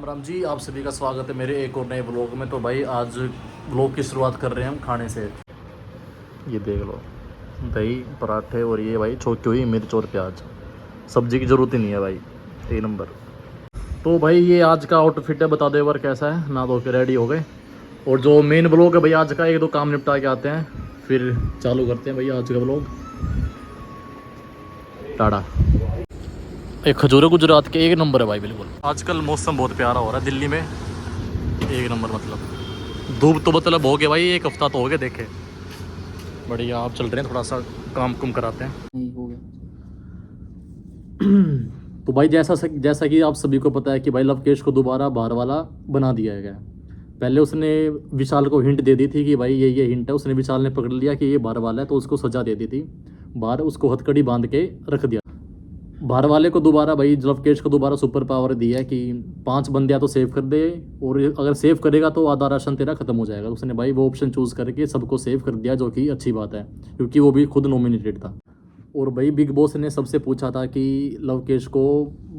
राम जी, आप सभी का स्वागत है मेरे एक और नए ब्लॉग में। तो भाई आज ब्लॉग की शुरुआत कर रहे हैं हम खाने से। ये देख लो, दही पराठे और ये भाई छोकी हुई मिर्च और प्याज। सब्जी की ज़रूरत ही नहीं है भाई, एक नंबर। तो भाई ये आज का आउटफिट है, बता दो एक बार कैसा है। ना धो के रेडी हो गए और जो मेन ब्लॉग है भाई आज का, एक दो काम निपटा के आते हैं फिर चालू करते हैं भाई आज का ब्लॉग। टाटा। एक खजूर गुजरात के एक नंबर है भाई, बिल्कुल। आजकल मौसम बहुत प्यारा हो रहा है दिल्ली में, एक नंबर। मतलब धूप तो मतलब हो गया भाई, एक हफ्ता तो हो गया देखे। बढ़िया, आप चल रहे हैं, थोड़ा सा काम कुम कराते हैं। हो गया। तो भाई जैसा कि आप सभी को पता है कि भाई लवकेश को दोबारा बाहर वाला बना दिया गया। पहले उसने विशाल को हिंट दे दी थी कि भाई ये हिंट है, उसने विशाल ने पकड़ लिया कि ये बाहर वाला है, तो उसको सजा दे दी थी। बाहर उसको हथकड़ी बांध के रख दिया। बाहर वाले को दोबारा भाई लवकेश को दोबारा सुपर पावर दी है कि 5 बंदे या तो सेव कर दे, और अगर सेव करेगा तो आधा राशन तेरा खत्म हो जाएगा। उसने भाई वो ऑप्शन चूज़ करके सबको सेव कर दिया, जो कि अच्छी बात है क्योंकि वो भी खुद नॉमिनेटेड था। और भाई बिग बॉस ने सबसे पूछा था कि लवकेश को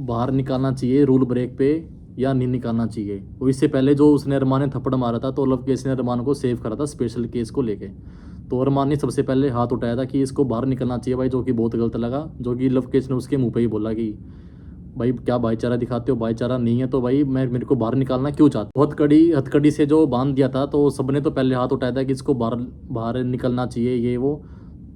बाहर निकालना चाहिए रूल ब्रेक पे या नहीं निकालना चाहिए। और इससे पहले जो उसने अरमान ने थप्पड़ मारा था, तो लवकेश ने अरमान को सेव करा था स्पेशल केस को लेके। तो अरमान ने सबसे पहले हाथ उठाया था कि इसको बाहर निकलना चाहिए भाई, जो कि बहुत गलत लगा। जो कि लवकेश ने उसके मुंह पे ही बोला कि भाई क्या भाईचारा दिखाते हो, भाईचारा नहीं है तो भाई मेरे को बाहर निकालना क्यों चाहते हो। हथकड़ी से जो बांध दिया था, तो सबने तो पहले हाथ उठाया था कि इसको बाहर निकलना चाहिए ये वो।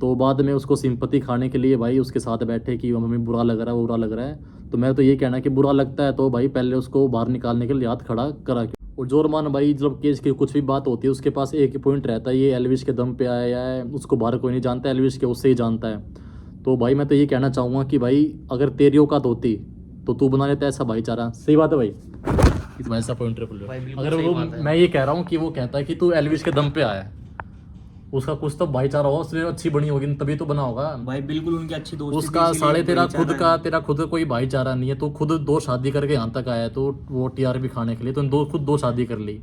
तो बाद में उसको सिंपत्ति खाने के लिए भाई उसके साथ बैठे कि हमें बुरा लग रहा है, बुरा लग रहा है। तो मैं तो ये कहना कि बुरा लगता है तो भाई पहले उसको बाहर निकालने के लिए हाथ खड़ा करा। और जोरमान भाई जब केस की कुछ भी बात होती है उसके पास एक ही पॉइंट रहता है, ये एलविश के दम पे आया है, उसको बाहर कोई नहीं जानता, एलविश के उससे ही जानता है। तो भाई मैं तो ये कहना चाहूँगा कि भाई अगर तेरी औकात होती तो तू बना लेता ऐसा भाईचारा। सही बात है भाई, इस ऐसा पॉइंट अगर वो मैं ये कह रहा हूँ कि वो कहता है कि तू एलविश के दम पे आया है, उसका कुछ तो भाईचारा हो, उसने अच्छी बनी होगी तभी तो बना होगा भाई। बिल्कुल उनकी अच्छी दोस्ती उसका साढ़े तेरा खुद का कोई भाईचारा नहीं है। तो खुद 2 शादी करके यहाँ तक आया, तो वो टीआरपी खाने के लिए तो खुद 2 शादी कर ली।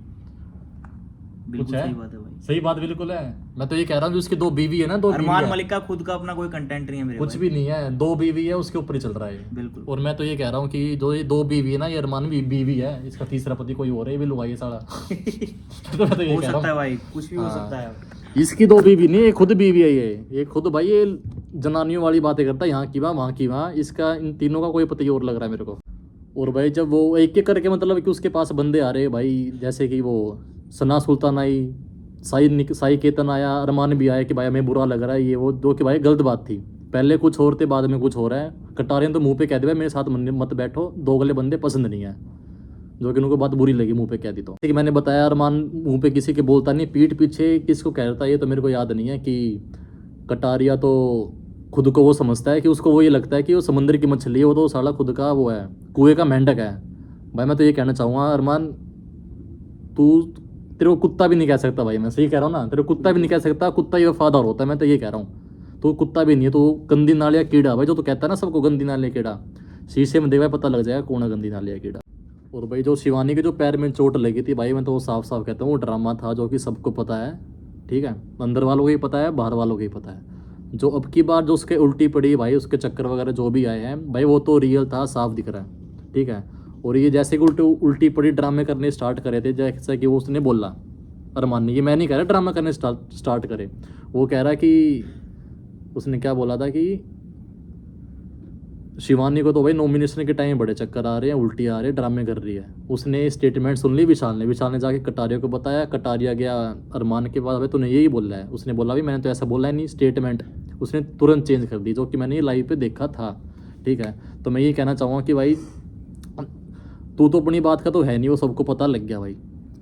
बिल्कुल सही बात है भाई, सही बात बिल्कुल है। मैं तो ये कह रहा हूँ उसकी 2 बीवी है ना, 2 अरमान मलिक का खुद का अपना कोई कंटेंट नहीं है मेरे कुछ भी नहीं है, 2 बीवी है, उसके ऊपर ही चल रहा है बिल्कुल। और मैं तो ये कह रहा हूँ कि जो ये 2 बीवी है ना, ये अरमान भी बीवी है, इसका तीसरा पति कोई और है, ये भी लुगाई है साला। तो मैं तो ये हो कह रहा सकता है हूँ भाई, कुछ भी हो सकता है। इसकी 2 बीवी नहीं, ये खुद बीवी है। ये खुद भाई ये जनानियों वाली बातें करता है, यहाँ की वहाँ की वहाँ। इसका इन तीनों का कोई पति और लग रहा है मेरे को। और भाई जब वो एक एक करके मतलब कि उसके पास बंदे आ रहे भाई, जैसे कि वो सना सुल्तान आई, साई केतन आया, अरमान भी आया कि भाई हमें बुरा लग रहा है ये वो, जो कि भाई गलत बात थी। पहले कुछ और थे, बाद में कुछ हो रहा है। कटारियन तो मुंह पे कह दे भाई मेरे साथ मत बैठो, 2 अगले बंदे पसंद नहीं है, जो कि उनको बात बुरी लगी मुंह पे कह दी। तो कि मैंने बताया अरमान मुंह पे किसी के बोलता नहीं, पीठ पीछे किसको कहता है ये तो मेरे को याद नहीं है। कि कटारिया तो खुद को वो समझता है कि उसको वो ये लगता है कि वो समुद्र की मछली है, वो तो साला खुद का वो है, कुएं का मेंढक है। भाई मैं तो ये कहना चाहूँगा अरमान, तेरे को कुत्ता भी नहीं कह सकता भाई, मैं सही कह रहा हूँ ना, तेरे को कुत्ता भी नहीं कह सकता, कुत्ता ही वफादार होता है। मैं तो ये कह रहा हूँ, तो कुत्ता भी नहीं है, तो गंदी नालिया कीड़ा भाई, जो तो कहता है ना सबको गंदी नालिया कीड़ा। शीशे में देखा पता लग जाएगा कौन है गंदी नालिया कीड़ा। और भाई जो शिवानी के जो पैर में चोट लगी थी भाई, मैं तो वो साफ साफ कहता हूँ वो ड्रामा था, जो कि सबको पता है। ठीक है, अंदर वालों को ही पता है, बाहर वालों को ही पता है। जो अब की बार जो उसके उल्टी पड़ी भाई, उसके चक्कर वगैरह जो भी आए हैं भाई, वो तो रियल था, साफ दिख रहा है। ठीक है, और ये जैसे कि उल्टी पड़ी ड्रामे करने स्टार्ट करे थे, जैसे कि वो उसने बोला अरमान ने, ये मैं नहीं कह रहा ड्रामा करने स्टार्ट करे, वो कह रहा कि उसने क्या बोला था कि शिवानी को तो भाई नॉमिनेशन के टाइम बड़े चक्कर आ रहे हैं, उल्टी आ रहे हैं, ड्रामे कर रही है। उसने स्टेटमेंट सुन ली विशाल ने जाके कटारिया को बताया, कटारिया गया अरमान के पास, भाई तूने यही बोला है। उसने बोला भाई मैंने तो ऐसा बोला है नहीं, स्टेटमेंट उसने तुरंत चेंज कर दी, जो कि मैंने ये लाइव पे देखा था। ठीक है, तो मैं ये कहना चाहूँगा कि भाई तू तो अपनी बात का तो है नहीं, वो सबको पता लग गया भाई।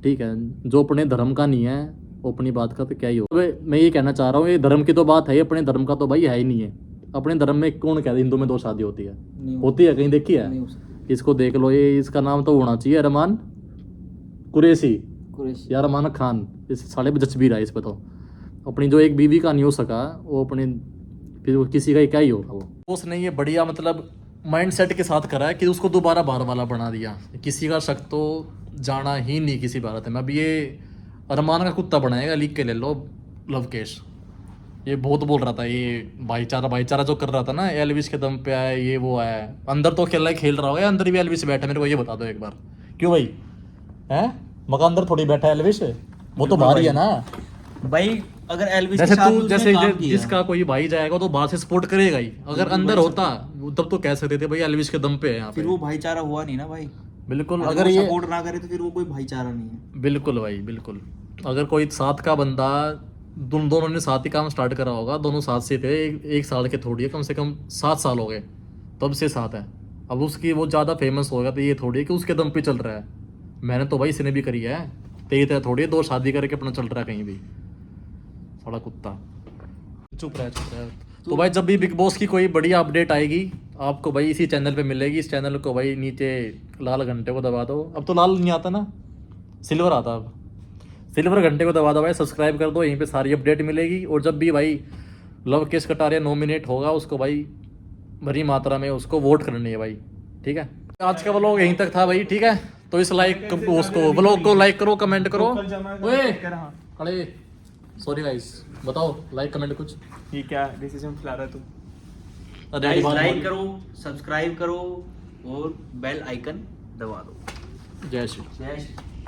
ठीक है, जो अपने धर्म का नहीं है वो अपनी बात का तो क्या ही हो। मैं ये कहना चाह रहा हूँ, ये धर्म की तो बात है, अपने धर्म का तो भाई है ही नहीं है। अपने धर्म में कौन कहता है हिंदू में 2 शादी होती है? होती है, कहीं देखी है? इसको देख लो, ये इसका नाम तो होना चाहिए अरमान कुरैशी या अरमान खान, इस साले पे जच भी रहा है इस पे। तो अपनी जो एक बीवी का नहीं हो सका, वो अपने फिर किसी का क्या ही होगा वो। उसने ये बढ़िया मतलब माइंड सेट के साथ करा है कि उसको दोबारा बाहर वाला बना दिया। किसी का शक तो जाना ही नहीं किसी बात में। अब ये अरमान का कुत्ता बनाएगा, लिख के ले लो लवकेश। ये बहुत बोल रहा था, ये भाईचारा जो कर रहा था ना, एलविश के दम पे आया ये वो है। अंदर तो अकेला ही खेल रहा होगा, अंदर भी एलविश बैठा, मेरे को ये बता दो एक बार क्यों भाई हैं मकानदार थोड़ी बैठा है एलविश, वो तो बाहर ही है ना। भाई अगर एल्विस के जैसे साथ तू उसने जैसे काम किया, जिसका कोई भाई जाएगा तो बाहर से सपोर्ट करेगा ही, अगर बिल्कुल अंदर भाई होता तब तो कह सकते थे भाई एलविश के दम पे है यहाँ फिर पे। वो भाईचारा हुआ नहीं ना भाई। बिल्कुल अगर अगर वो ये सपोर्ट ना करे तो फिर वो कोई भाईचारा नहीं है। बिल्कुल भाई बिल्कुल, अगर कोई साथ का बंदा दोनों ने साथ ही काम स्टार्ट करा होगा, दोनों साथ से थे, एक साल के थोड़ी है, कम से कम 7 साल हो गए तब से साथ है। अब उसकी वो ज़्यादा फेमस हो गया तो ये थोड़ी है कि उसके दम पे चल रहा है। मैंने तो भाई इसने भी करी है, तेरी तरह थोड़ी है 2 शादी करके अपना चल रहा है कहीं भी, साला कुत्ता। चुप रह चुप रह। तो भाई जब भी बिग बॉस की कोई बढ़िया अपडेट आएगी आपको भाई इसी चैनल पे मिलेगी। इस चैनल को भाई नीचे लाल घंटे को दबा दो, अब तो लाल नहीं आता ना, सिल्वर आता अब, सिल्वर घंटे को दबा दो भाई, सब्सक्राइब कर दो, यहीं पे सारी अपडेट मिलेगी। और जब भी भाई लवकेश कटारिया नॉमिनेट होगा उसको भाई बड़ी मात्रा में उसको वोट करनी है भाई, ठीक है। आज का व्लॉग यहीं तक था भाई, ठीक है। तो इस उसको व्लॉग को लाइक करो, कमेंट करो। ओए अरे सॉरी गाइस, बताओ लाइक कमेंट कुछ। ये क्या डिसीजन फैला रहा है तू? अरे गाइस बात लाइक बोल। करो, सब्सक्राइब करो और बेल आइकन दबा दो। जय श्री जय श्री